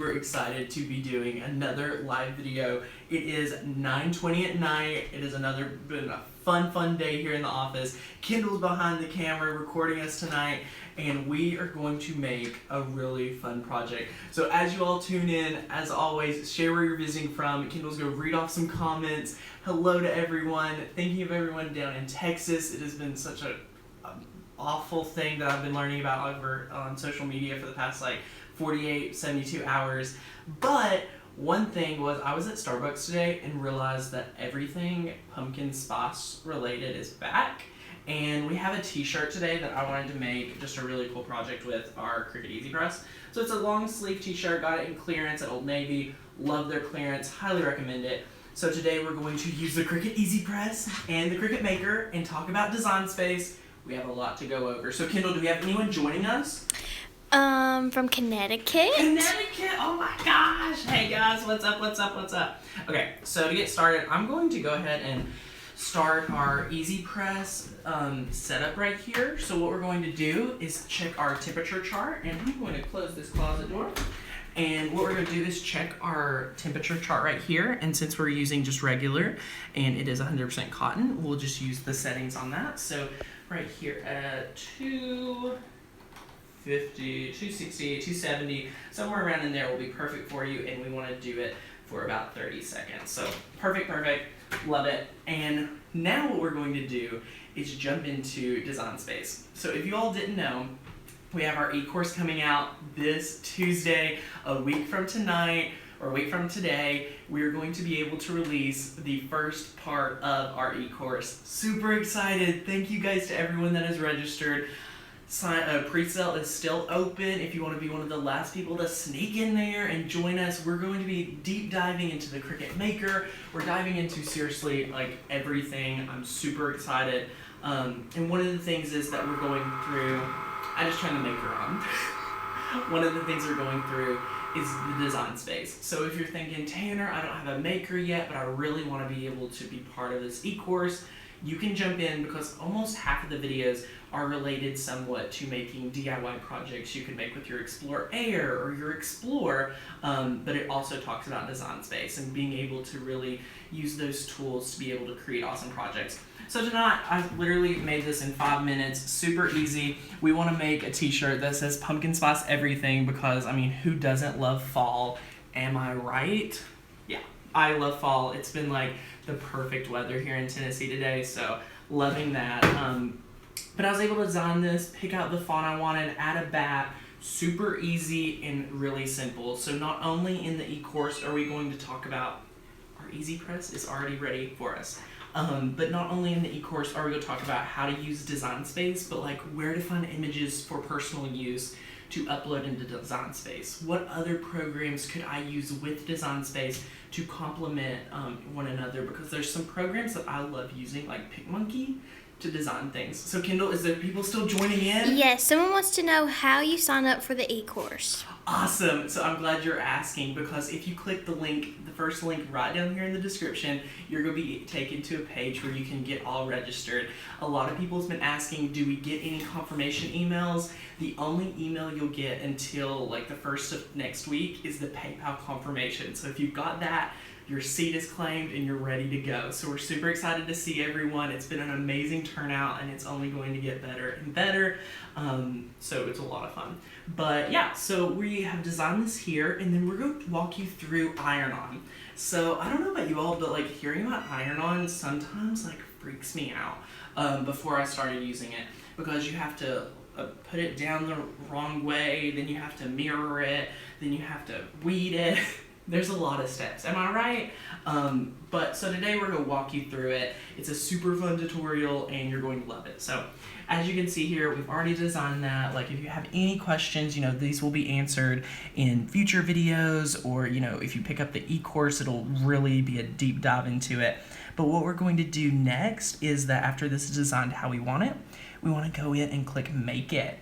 super excited to be doing another live video. It is 9:20 at night. It has been a fun day here in the office. Kendall's behind the camera recording us tonight, and we are going to make a really fun project. So as you all tune in, as always, share where you're visiting from. Kendall's going to read off some comments. Hello to everyone. Thinking of everyone down in Texas. It has been such an awful thing that I've been learning about over on social media for the past 48, 72 hours. But one thing was, I was at Starbucks today and realized that everything pumpkin spice related is back. And we have a t-shirt today that I wanted to make just a really cool project with our Cricut Easy Press. So it's a long sleeve t-shirt, got it in clearance at Old Navy. Love their clearance, highly recommend it. So today we're going to use the Cricut Easy Press and the Cricut Maker and talk about design space. We have a lot to go over. So Kendall, do we have anyone joining us? From Connecticut. Connecticut, oh my gosh. Hey guys, what's up? Okay, so to get started, I'm going to go ahead and start our Easy Press setup right here. So what we're going to do is check our temperature chart, and I'm going to close this closet door. And what we're going to do is check our temperature chart right here. And since we're using just regular and it is 100% cotton, we'll just use the settings on that. So right here at 250, 260, 270, somewhere around in there will be perfect for you. And we want to do it for about 30 seconds. So perfect, love it. And now what we're going to do is jump into design space. So if you all didn't know, we have our e-course coming out this Tuesday, a week from tonight, or a week from today. We're going to be able to release the first part of our e-course. Super excited. Thank you guys to everyone that has registered. Pre-sale is still open. If you want to be one of the last people to sneak in there and join us, we're going to be deep diving into the Cricut Maker. We're diving into seriously everything. I'm super excited. And one of the things is that we're going through, I just turned the maker on. One of the things we're going through is the design space. So if you're thinking, Tanner, I don't have a maker yet, but I really want to be able to be part of this e-course, you can jump in because almost half of the videos are related somewhat to making DIY projects you can make with your Explore Air or your Explore, but it also talks about design space and being able to really use those tools to be able to create awesome projects. So tonight, I literally made this in 5 minutes, super easy. We want to make a t-shirt that says pumpkin spice everything because, who doesn't love fall? Am I right? Yeah, I love fall. It's been the perfect weather here in Tennessee today, so loving that. But I was able to design this, pick out the font I wanted, add a bat, super easy and really simple. So not only in the e-course are we going to talk about our Easy Press is already ready for us. But not only in the e-course are we going to talk about how to use design space, but where to find images for personal use to upload into design space. What other programs could I use with design space to complement one another? Because there's some programs that I love using, like PicMonkey, to design things. So Kendall, is there people still joining in? Yes, someone wants to know how you sign up for the e-course. Awesome. So I'm glad you're asking, because if you click the link, the first link right down here in the description, you're going to be taken to a page where you can get all registered. A lot of people have been asking, do we get any confirmation emails? The only email you'll get until the first of next week is the PayPal confirmation. So if you've got that, your seat is claimed and you're ready to go. So we're super excited to see everyone. It's been an amazing turnout and it's only going to get better and better. So it's a lot of fun. But yeah, so we have designed this here, and then we're going to walk you through iron-on. So I don't know about you all, but hearing about iron-on sometimes freaks me out before I started using it, because you have to put it down the wrong way, then you have to mirror it, then you have to weed it. There's a lot of steps, am I right? But so today we're going to walk you through it. It's a super fun tutorial and you're going to love it. So as you can see here, we've already designed that. If you have any questions, these will be answered in future videos, or, if you pick up the e-course, it'll really be a deep dive into it. But what we're going to do next is that after this is designed how we want it, we want to go in and click Make It.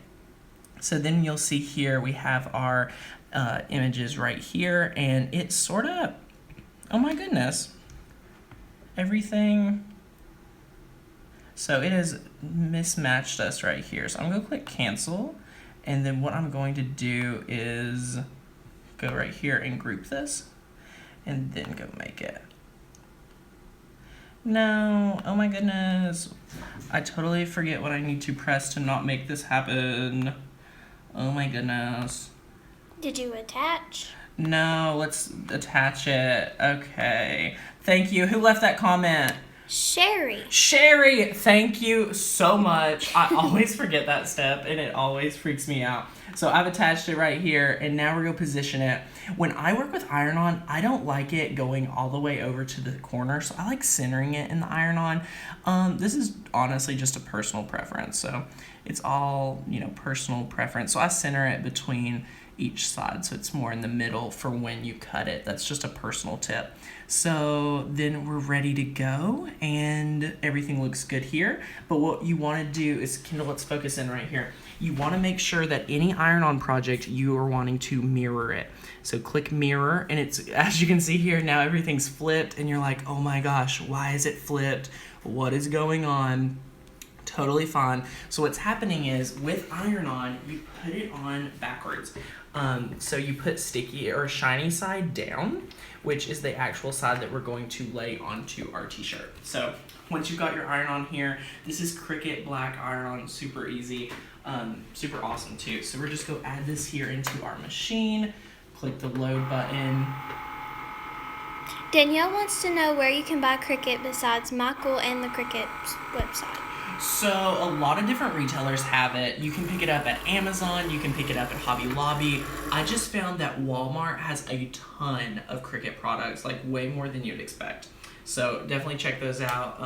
So then you'll see here we have our images right here, and it's sort of, oh my goodness, everything. So it has mismatched us right here. So I'm going to click cancel, and then what I'm going to do is go right here and group this and then go make it. No, oh my goodness. I totally forget what I need to press to not make this happen. Oh my goodness. Did you attach? No, let's attach it. Okay. Thank you. Who left that comment? Sherry. Sherry, thank you so much. I always forget that step and it always freaks me out. So I've attached it right here and now we're going to position it. When I work with iron-on, I don't like it going all the way over to the corner, so I like centering it in the iron-on. This is honestly just a personal preference, so it's all, personal preference. So I center it between each side, so it's more in the middle for when you cut it. That's just a personal tip. So then we're ready to go and everything looks good here. But what you want to do is, Kendall, let's focus in right here. You want to make sure that any iron-on project you are wanting to mirror it. So click mirror, and it's, as you can see here, now everything's flipped and you're like, oh my gosh, why is it flipped? What is going on? Totally fine. So what's happening is with iron-on, you put it on backwards. So you put sticky or shiny side down, which is the actual side that we're going to lay onto our t-shirt. So once you've got your iron-on here, this is Cricut black iron-on, super easy, super awesome too. So we're just going to add this here into our machine, click the load button. Danielle wants to know where you can buy Cricut besides Michael and the Cricut website. So a lot of different retailers have it. You can pick it up at Amazon, you can pick it up at Hobby Lobby. I just found that Walmart has a ton of Cricut products, like way more than you'd expect. So definitely check those out.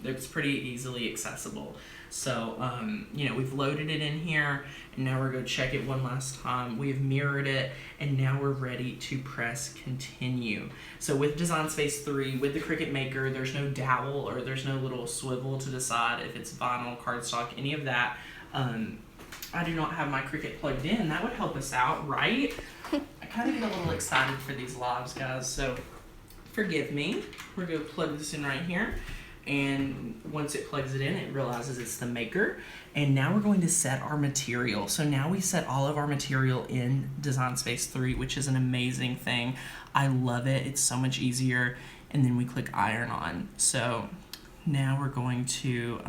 It's pretty easily accessible. So, we've loaded it in here, and now we're going to check it one last time. We've mirrored it, and now we're ready to press continue. So with Design Space 3, with the Cricut Maker, there's no dowel or there's no little swivel to decide if it's vinyl, cardstock, any of that. I do not have my Cricut plugged in. That would help us out, right? I kind of get a little excited for these lives, guys, so forgive me. We're going to plug this in right here. And once it plugs it in, it realizes it's the maker. And now we're going to set our material. So now we set all of our material in Design Space 3, which is an amazing thing. I love it. It's so much easier. And then we click iron on. So now we're going to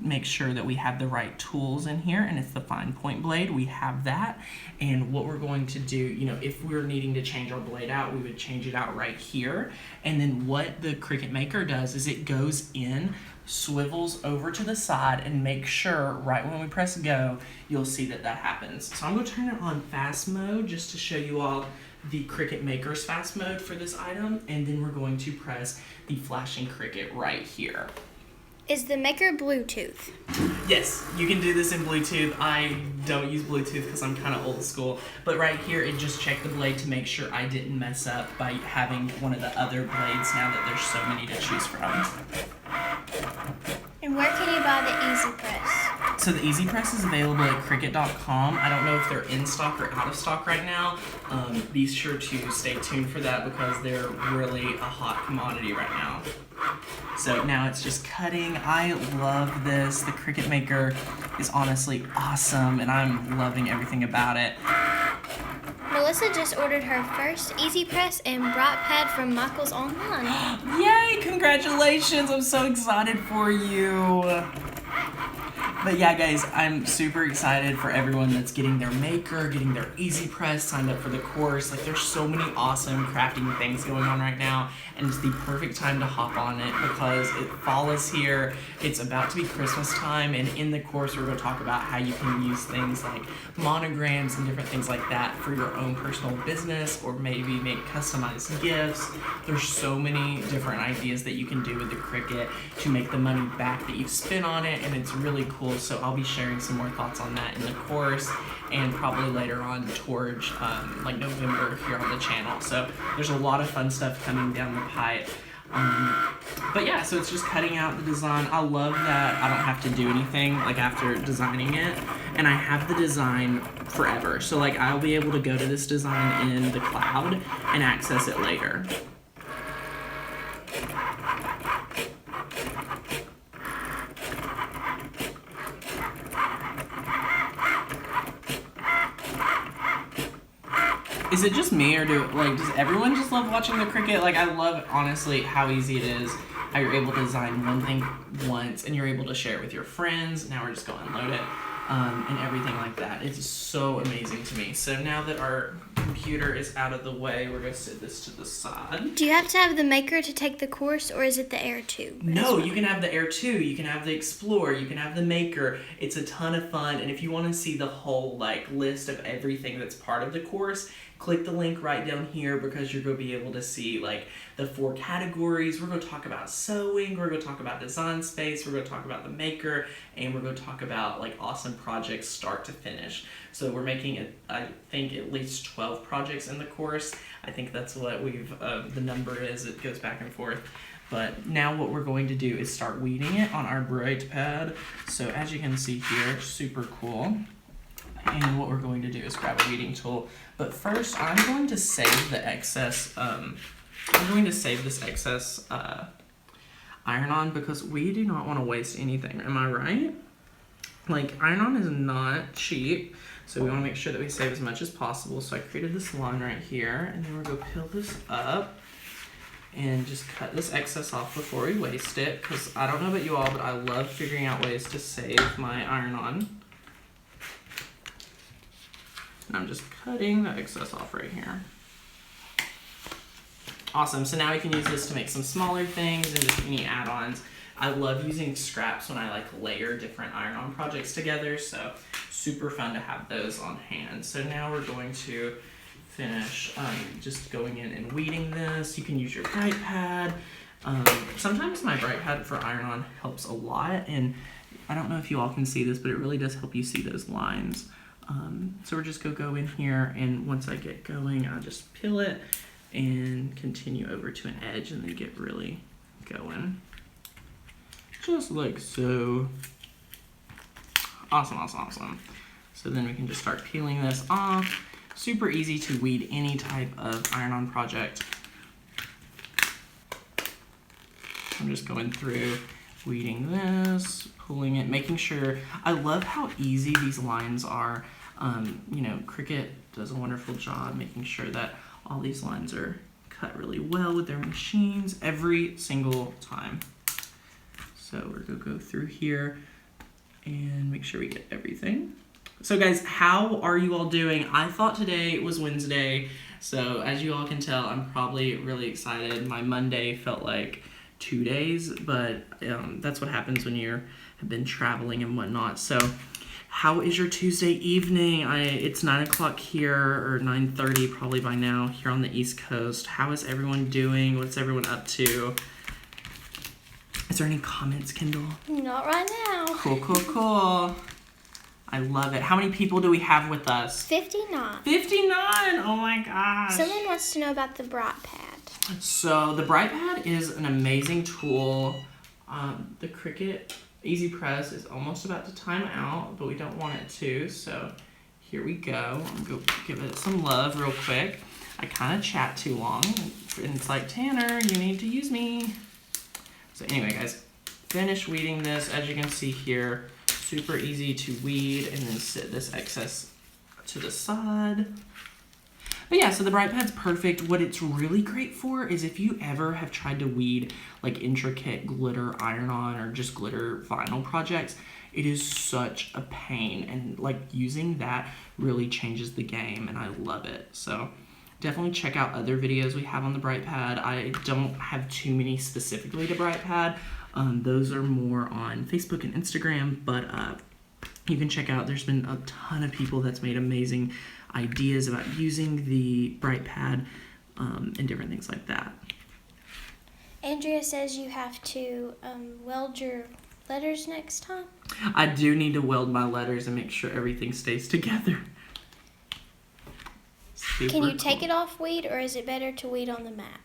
make sure that we have the right tools in here, and it's the fine point blade. We have that. And what we're going to do, if we're needing to change our blade out, we would change it out right here. And then what the Cricut Maker does is it goes in, swivels over to the side, and make sure right when we press go, you'll see that happens. So I'm going to turn it on fast mode just to show you all the Cricut Maker's fast mode for this item, and then we're going to press the flashing Cricut right here. Is the Maker Bluetooth? Yes, you can do this in Bluetooth. I don't use Bluetooth because I'm kind of old school, but right here it just checked the blade to make sure I didn't mess up by having one of the other blades now that there's so many to choose from. And where can you buy the Easy Press? So the Easy Press is available at Cricut.com. I don't know if they're in stock or out of stock right now. Be sure to stay tuned for that because they're really a hot commodity right now. So now it's just cutting. I love this. The Cricut Maker is honestly awesome and I'm loving everything about it. Melissa just ordered her first Easy Press and Bright Pad from Michael's Online. Yay! Congratulations! I'm so excited for you. But yeah, guys, I'm super excited for everyone that's getting their Maker, getting their Easy Press, signed up for the course. Like, there's so many awesome crafting things going on right now, and it's the perfect time to hop on it because fall is here. It's about to be Christmas time, and in the course, we're going to talk about how you can use things like monograms and different things like that for your own personal business, or maybe make customized gifts. There's so many different ideas that you can do with the Cricut to make the money back that you've spent on it, and it's really cool. So I'll be sharing some more thoughts on that in the course and probably later on towards like November here on the channel. So there's a lot of fun stuff coming down the pipe. But yeah, so it's just cutting out the design. I love that I don't have to do anything like after designing it, and I have the design forever. So like I'll be able to go to this design in the cloud and access it later. Is it just me, or does everyone just love watching the Cricut? Like, I love, honestly, how easy it is, how you're able to design one thing once, and you're able to share it with your friends. Now we're just going to unload it, and everything like that. It's so amazing to me. So now that our computer is out of the way, we're going to sit this to the side. Do you have to have the Maker to take the course, or is it the Air 2? No, you can have the Air 2, you can have the Explorer, you can have the Maker. It's a ton of fun, and if you want to see the whole list of everything that's part of the course, click the link right down here, because you're going to be able to see the 4 categories. We're going to talk about sewing, we're going to talk about design space, we're going to talk about the Maker, and we're going to talk about awesome projects start to finish. So we're making I think at least 12 projects in the course. I think that's what the number is. It goes back and forth. But now what we're going to do is start weeding it on our bright pad. So as you can see here, super cool. And what we're going to do is grab a weeding tool. But first, I'm going to save the excess. I'm going to save this excess iron-on, because we do not want to waste anything. Am I right? Iron-on is not cheap, so we want to make sure that we save as much as possible. So I created this line right here, and then we're going to peel this up and just cut this excess off before we waste it, because I don't know about you all, but I love figuring out ways to save my iron-on. And I'm just cutting the excess off right here. Awesome, so now we can use this to make some smaller things and just any add-ons. I love using scraps when I layer different iron-on projects together, so super fun to have those on hand. So now we're going to finish just going in and weeding this. You can use your bright pad. Sometimes my bright pad for iron-on helps a lot, and I don't know if you all can see this, but it really does help you see those lines. So we're just gonna go in here, and once I get going, I'll just peel it and continue over to an edge and then get really going. Just like so. Awesome, awesome, awesome. So then we can just start peeling this off. Super easy to weed any type of iron-on project. I'm just going through, weeding this, pulling it, making sure. I love how easy these lines are. Cricut does a wonderful job making sure that all these lines are cut really well with their machines every single time. So we're gonna go through here and make sure we get everything. So guys, how are you all doing? I thought today was Wednesday, so as you all can tell, I'm probably really excited. My Monday felt like 2 days, but that's what happens when you have been traveling and whatnot. So how is your Tuesday evening? It's 9 o'clock here, or 9:30 probably by now here on the East Coast. How is everyone doing? What's everyone up to? Is there any comments, Kendall? Not right now. Cool, cool, cool. I love it. How many people do we have with us? 59. 59! Oh my gosh. Someone wants to know about the bright pad. So the bright pad is an amazing tool. The Cricut Easy Press is almost about to time out, but we don't want it to, so here we go. I'm going to give it some love real quick. I kind of chat too long, and it's like, Tanner, you need to use me. So anyway, guys, finish weeding this. As you can see here, super easy to weed, and then sit this excess to the side. But yeah, so the bright pad's perfect. What it's really great for is if you ever have tried to weed intricate glitter iron-on or just glitter vinyl projects, it is such a pain, and using that really changes the game, and I love it. So definitely check out other videos we have on the bright pad. I don't have too many specifically to bright pad. Those are more on Facebook and Instagram, but you can check out, there's been a ton of people that's made amazing ideas about using the bright pad and different things like that. Andrea says you have to weld your letters next time. I do need to weld my letters and make sure everything stays together. Can you take it off weed, or is it better to weed on the mat?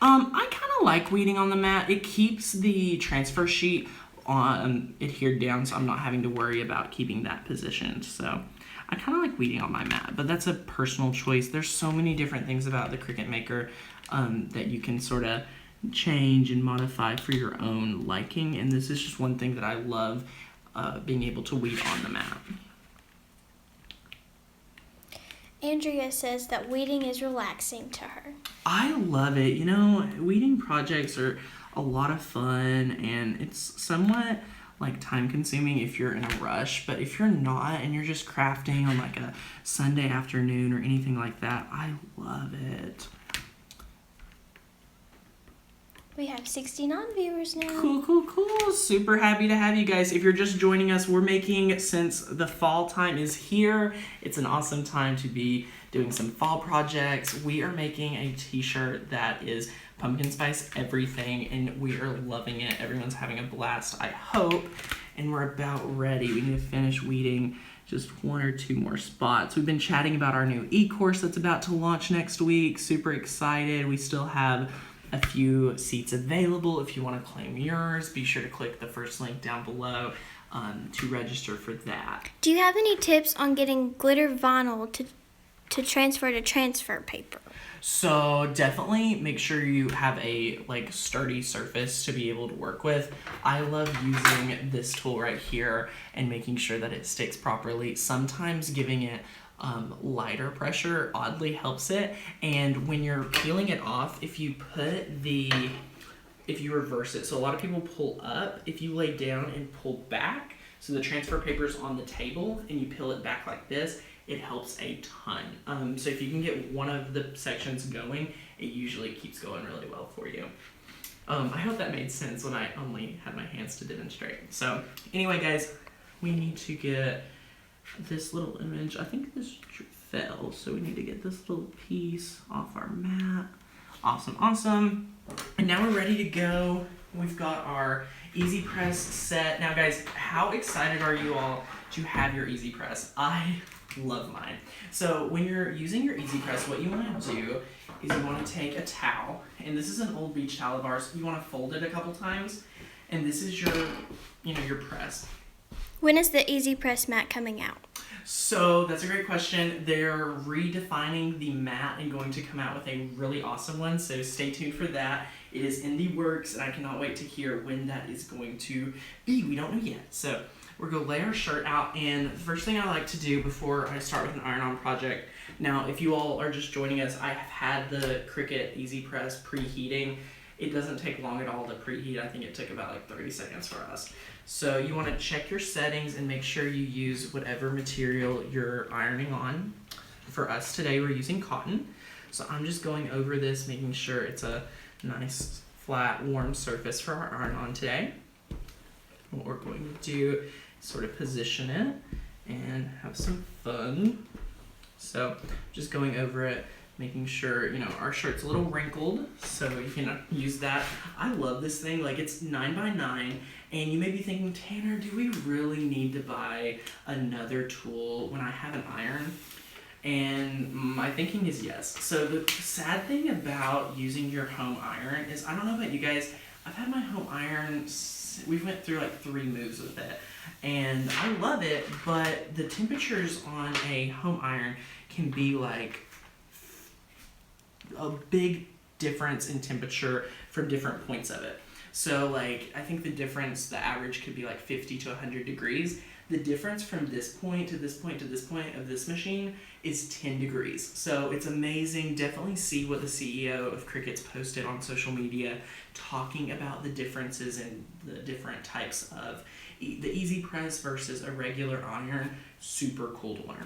I kind of like weeding on the mat. It keeps the transfer sheet adhered down, so I'm not having to worry about keeping that positioned. So I kind of like weeding on my mat, but that's a personal choice. There's so many different things about the Cricut Maker that you can sort of change and modify for your own liking, and this is just one thing that I love, being able to weed on the mat. Andrea says that weeding is relaxing to her. I love it. You know, weeding projects are a lot of fun, and it's somewhat like time consuming if you're in a rush, but if you're not and you're just crafting on like a Sunday afternoon or anything like that, I love it. We have 69 viewers now. Cool. Super happy to have you guys. If you're just joining us, we're making, since the fall time is here, it's an awesome time to be doing some fall projects. We are making a t-shirt that is pumpkin spice everything, and we are loving it. Everyone's having a blast, I hope. And we're about ready. We need to finish weeding just 1 or 2 more spots. We've been chatting about our new e-course that's about to launch next week. Super excited. We still have a few seats available. If you want to claim yours, be sure to click the first link down below to register for that. Do you have any tips on getting glitter vinyl to transfer to transfer paper? So definitely make sure you have a sturdy surface to be able to work with. I love using this tool right here and making sure that it sticks properly. Sometimes giving it lighter pressure oddly helps it, and when you're peeling it off, if you reverse it, so a lot of people pull up, if you lay down and pull back, so the transfer paper's on the table and you peel it back like this, it helps a ton. So if you can get one of the sections going, it usually keeps going really well for you. I hope that made sense when I only had my hands to demonstrate. So anyway guys, we need to get this little image. I think this fell, so we need to get this little piece off our mat. Awesome. And now we're ready to go. We've got our Easy Press set. Now guys, how excited are you all to have your Easy Press? I love mine. So when you're using your Easy Press, what you want to do is you want to take a towel, and this is an old beach towel of ours. You want to fold it a couple times, and this is your press. When is the Easy Press mat coming out? So that's a great question. They're redefining the mat and going to come out with a really awesome one, so stay tuned for that. It is in the works, and I cannot wait to hear when that is going to be. We don't know yet. So we're going to lay our shirt out, and the first thing I like to do before I start with an iron-on project, now if you all are just joining us, I have had the Cricut Easy Press preheating. It doesn't take long at all to preheat. I think it took about 30 seconds for us. So you want to check your settings and make sure you use whatever material you're ironing on. For us today, we're using cotton. So I'm just going over this, making sure it's a nice, flat, warm surface for our iron-on today. What we're going to do is sort of position it and have some fun. So just going over it, making sure, our shirt's a little wrinkled, so you can use that. I love this thing, it's 9x9, and you may be thinking, Tanner, do we really need to buy another tool when I have an iron? And my thinking is yes. So the sad thing about using your home iron is, I don't know about you guys, I've had my home iron, we've went through 3 moves with it, and I love it, but the temperatures on a home iron can be a big difference in temperature from different points of it. So I think the average could be 50 to 100 degrees. The difference from this point to this point to this point of this machine is 10 degrees. So it's amazing. Definitely see what the CEO of Cricut's posted on social media, talking about the differences in the different types of the Easy Press versus a regular iron. Super cool to learn.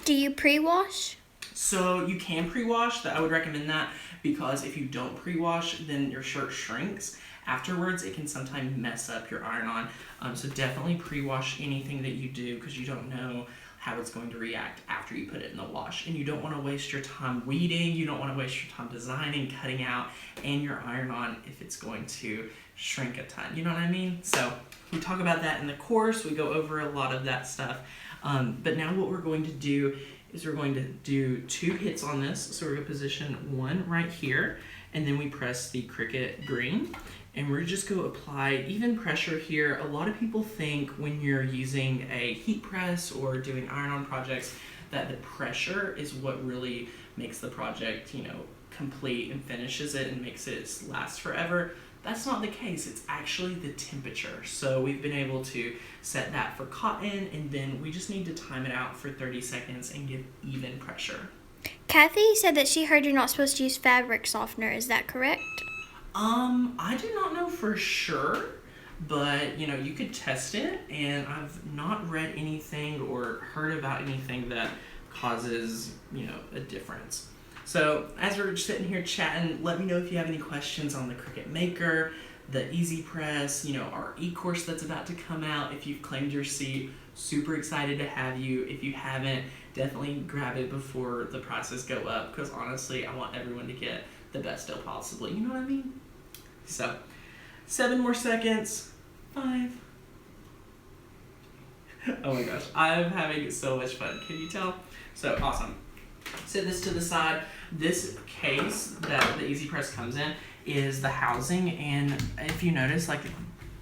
Do you pre-wash? So you can pre-wash. I would recommend that, because if you don't pre-wash, then your shirt shrinks. Afterwards, it can sometimes mess up your iron-on. So definitely pre-wash anything that you do, because you don't know how it's going to react after you put it in the wash. And you don't want to waste your time weeding. You don't want to waste your time designing, cutting out, and your iron-on if it's going to shrink a ton. You know what I mean? So we talk about that in the course. We go over a lot of that stuff. But now what we're going to do is we're going to do 2 hits on this. So we're going to position 1 right here, and then we press the Cricut green, and we're just going to apply even pressure here. A lot of people think when you're using a heat press or doing iron-on projects that the pressure is what really makes the project, complete and finishes it and makes it last forever. that's not the case. It's actually the temperature. So we've been able to set that for cotton, and then we just need to time it out for 30 seconds and give even pressure. Kathy said that she heard you're not supposed to use fabric softener. Is that correct? I do not know for sure, but you know, you could test it, and I've not read anything or heard about anything that causes, you know, a difference. So as we're sitting here chatting, let me know if you have any questions on the Cricut Maker, the Easy Press, you know, our e-course that's about to come out. If you've claimed your seat, super excited to have you. If you haven't, definitely grab it before the prices go up, because honestly, I want everyone to get the best deal possible. You know what I mean? So, 7 more seconds. 5. Oh my gosh, I'm having so much fun. Can you tell? So awesome. Set this to the side. This case that the Easy Press comes in is the housing, and if you notice, like,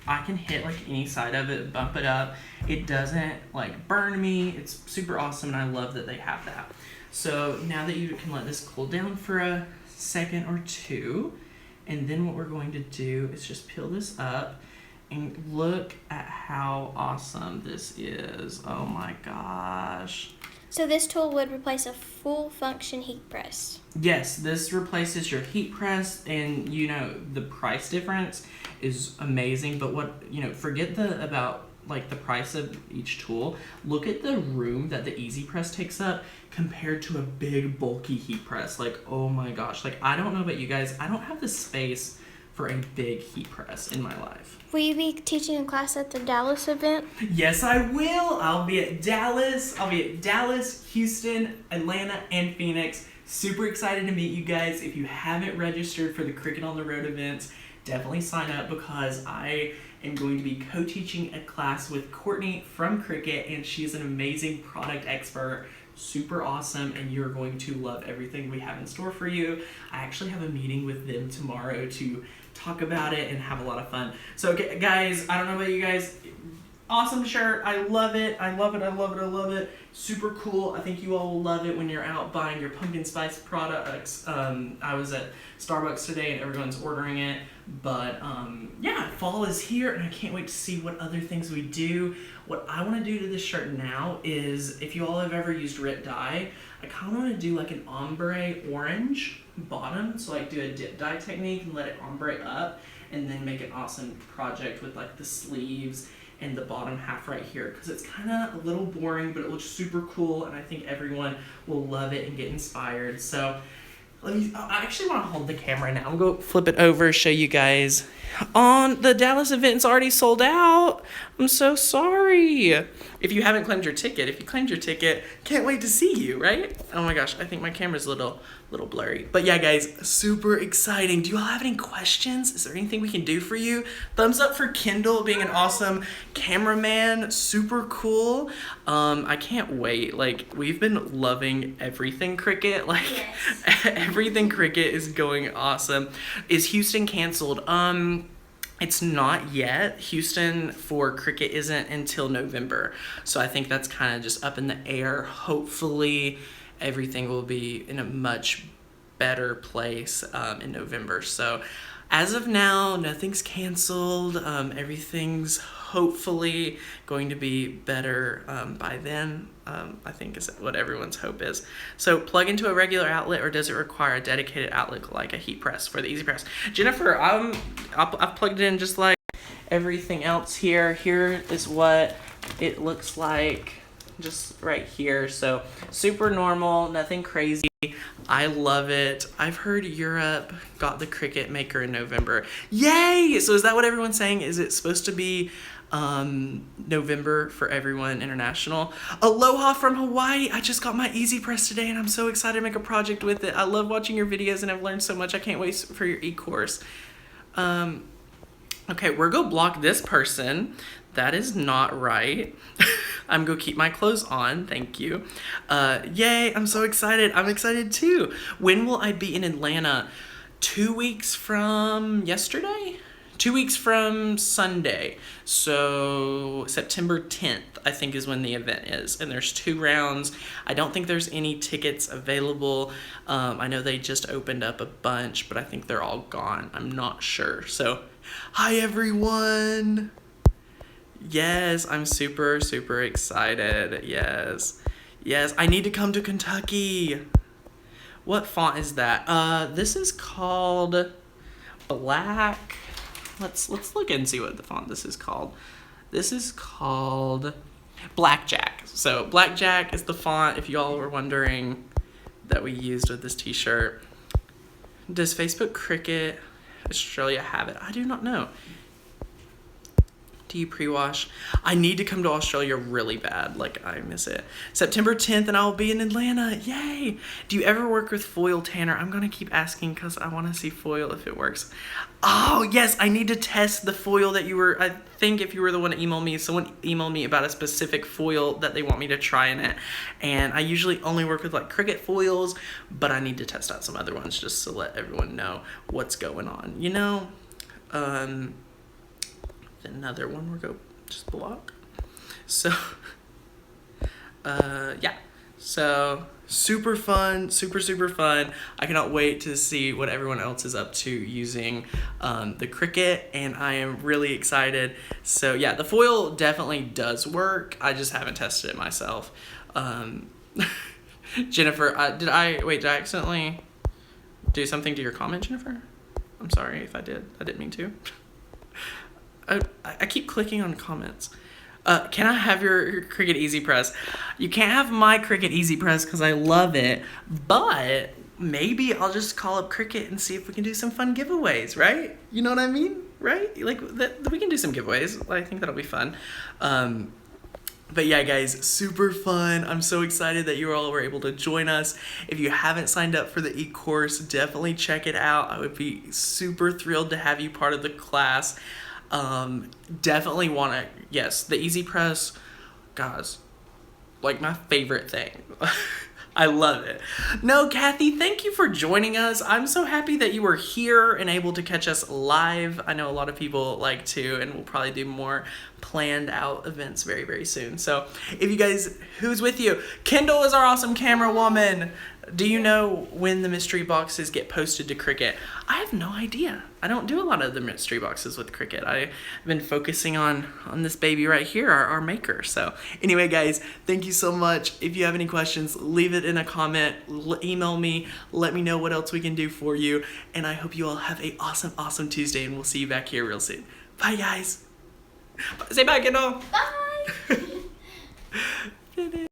I can hit like any side of it, bump it up. It doesn't like burn me. It's super awesome, and I love that they have that. So now that you can let this cool down for a second or two, and then what we're going to do is just peel this up and look at how awesome this is. Oh my gosh. So this tool would replace a full function heat press. Yes, this replaces your heat press, and you know, the price difference is amazing, but what, you know, forget about like the price of each tool. Look at the room that the Easy Press takes up compared to a big bulky heat press. Like, oh my gosh, like, I don't know about you guys, I don't have the space for a big heat press in my life. Will you be teaching a class at the Dallas event? Yes, I will. I'll be at Dallas, Houston, Atlanta, and Phoenix. Super excited to meet you guys. If you haven't registered for the Cricut on the Road events, definitely sign up, because I am going to be co-teaching a class with Courtney from Cricut, and she's an amazing product expert, super awesome, and you're going to love everything we have in store for you. I actually have a meeting with them tomorrow to talk about it and have a lot of fun. So guys, I don't know about you guys, awesome shirt. I love it. I love it. I love it. I love it. Super cool. I think you all will love it when you're out buying your pumpkin spice products. I was at Starbucks today and everyone's ordering it. But yeah, fall is here, and I can't wait to see what other things we do. What I want to do to this shirt now is, if you all have ever used Rit dye, I kind of want to do like an ombre orange bottom. So like do a dip dye technique and let it ombre up, and then make an awesome project with like the sleeves and the bottom half right here, because it's kind of a little boring, but it looks super cool, and I think everyone will love it and get inspired. So I actually want to hold the camera now. I'm going to flip it over, show you guys. On the Dallas event, it's already sold out. I'm so sorry. If you haven't claimed your ticket, if you claimed your ticket, can't wait to see you, right? Oh my gosh, I think my camera's a little blurry. But yeah, guys, super exciting. Do you all have any questions? Is there anything we can do for you? Thumbs up for Kendall being an awesome cameraman. Super cool. I can't wait. Like, we've been loving everything Cricut. Like, yes. Everything Cricut is going awesome. Is Houston canceled? It's not yet. Houston for Cricut isn't until November. So I think that's kind of just up in the air. Hopefully everything will be in a much better place in November. So as of now, nothing's canceled. Everything's hopefully going to be better by then. I think is what everyone's hope is. So plug into a regular outlet, or does it require a dedicated outlet like a heat press for the Easy Press? Jennifer, I've plugged it in just like everything else here. Here is what it looks like just right here. So super normal, nothing crazy. I love it. I've heard Europe got the Cricut Maker in November. Yay! So is that what everyone's saying? Is it supposed to be November for everyone international? Aloha from Hawaii. I just got my Easy Press today, and I'm so excited to make a project with it. I love watching your videos, and I've learned so much. I can't wait for your e-course. Okay, we're gonna block this person. That is not right. I'm gonna keep my clothes on, thank you. Yay, I'm so excited. I'm excited too. When will I be in Atlanta? 2 weeks from yesterday? 2 weeks from Sunday. So September 10th, I think, is when the event is. And there's 2 rounds. I don't think there's any tickets available. I know they just opened up a bunch, but I think they're all gone. I'm not sure. So, hi everyone. Yes, I'm super, super excited. Yes. Yes, I need to come to Kentucky. What font is that? This is called Black. Let's look and see what the font this is called. This is called Blackjack. So Blackjack is the font, if y'all were wondering, that we used with this t-shirt. Does Facebook Cricut Australia have it? I do not know. Do you pre-wash? I need to come to Australia really bad. Like, I miss it. September 10th, and I'll be in Atlanta. Yay! Do you ever work with foil, Tanner? I'm going to keep asking because I want to see foil if it works. Oh, yes, I need to test the foil that you were... I think if you were the one to email me, someone emailed me about a specific foil that they want me to try in it. And I usually only work with, like, Cricut foils, but I need to test out some other ones just to let everyone know what's going on. You know? Another one we'll go just block. So yeah, so super fun, super fun. I cannot wait to see what everyone else is up to using the Cricut, and I am really excited. So yeah, the foil definitely does work. I just haven't tested it myself. Jennifer, did I accidentally do something to your comment, Jennifer? I'm sorry if I did. I didn't mean to. I keep clicking on comments. Can I have your Cricut Easy Press? You can't have my Cricut Easy Press because I love it, but maybe I'll just call up Cricut and see if we can do some fun giveaways, right? You know what I mean? Right? Like, we can do some giveaways. I think that'll be fun. But yeah, guys, super fun. I'm so excited that you all were able to join us. If you haven't signed up for the e-course, definitely check it out. I would be super thrilled to have you part of the class. Definitely want to, yes, the Easy Press, guys, like my favorite thing. I love it. No, Kathy, thank you for joining us. I'm so happy that you were here and able to catch us live. I know a lot of people like to, and we'll probably do more planned out events very, very soon. So if you guys, who's with you? Kendall is our awesome camera woman. Do you know when the mystery boxes get posted to Cricut? I have no idea. I don't do a lot of the mystery boxes with Cricut. I've been focusing on this baby right here, our maker. So anyway, guys, thank you so much. If you have any questions, leave it in a comment, email me, let me know what else we can do for you. And I hope you all have a awesome, awesome Tuesday, and we'll see you back here real soon. Bye, guys. Say bye, kiddo. Bye.